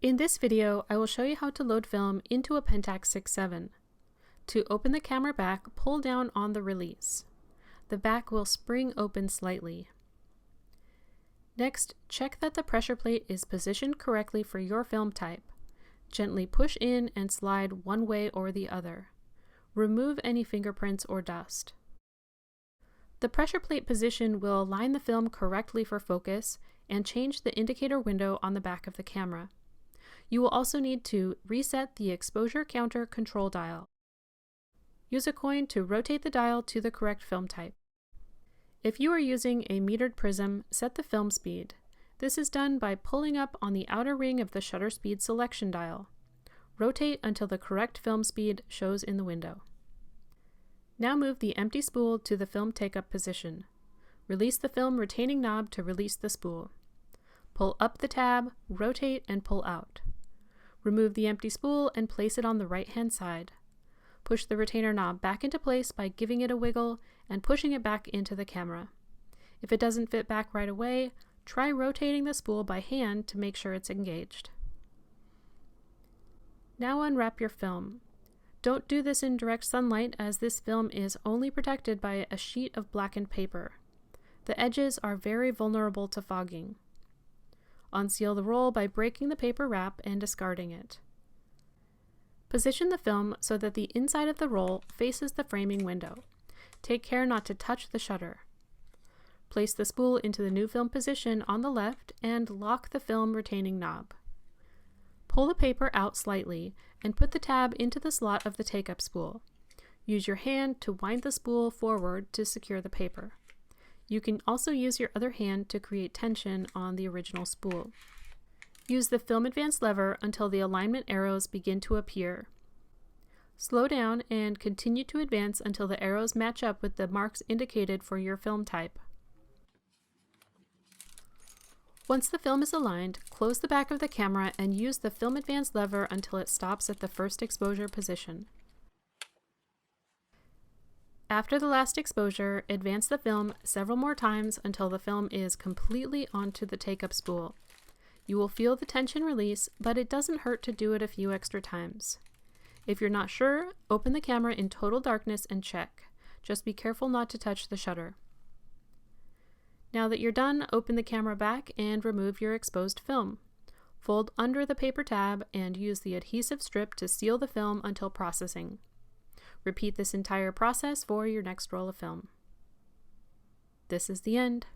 In this video, I will show you how to load film into a Pentax 6x7. To open the camera back, pull down on the release. The back will spring open slightly. Next, check that the pressure plate is positioned correctly for your film type. Gently push in and slide one way or the other. Remove any fingerprints or dust. The pressure plate position will align the film correctly for focus and change the indicator window on the back of the camera. You will also need to reset the exposure counter control dial. Use a coin to rotate the dial to the correct film type. If you are using a metered prism, set the film speed. This is done by pulling up on the outer ring of the shutter speed selection dial. Rotate until the correct film speed shows in the window. Now move the empty spool to the film take-up position. Release the film retaining knob to release the spool. Pull up the tab, rotate, and pull out. Remove the empty spool and place it on the right-hand side. Push the retainer knob back into place by giving it a wiggle and pushing it back into the camera. If it doesn't fit back right away, try rotating the spool by hand to make sure it's engaged. Now unwrap your film. Don't do this in direct sunlight, as this film is only protected by a sheet of blackened paper. The edges are very vulnerable to fogging. Unseal the roll by breaking the paper wrap and discarding it. Position the film so that the inside of the roll faces the framing window. Take care not to touch the shutter. Place the spool into the new film position on the left and lock the film retaining knob. Pull the paper out slightly and put the tab into the slot of the take-up spool. Use your hand to wind the spool forward to secure the paper. You can also use your other hand to create tension on the original spool. Use the film advance lever until the alignment arrows begin to appear. Slow down and continue to advance until the arrows match up with the marks indicated for your film type. Once the film is aligned, close the back of the camera and use the film advance lever until it stops at the first exposure position. After the last exposure, advance the film several more times until the film is completely onto the take-up spool. You will feel the tension release, but it doesn't hurt to do it a few extra times. If you're not sure, open the camera in total darkness and check. Just be careful not to touch the shutter. Now that you're done, open the camera back and remove your exposed film. Fold under the paper tab and use the adhesive strip to seal the film until processing. Repeat this entire process for your next roll of film. This is the end.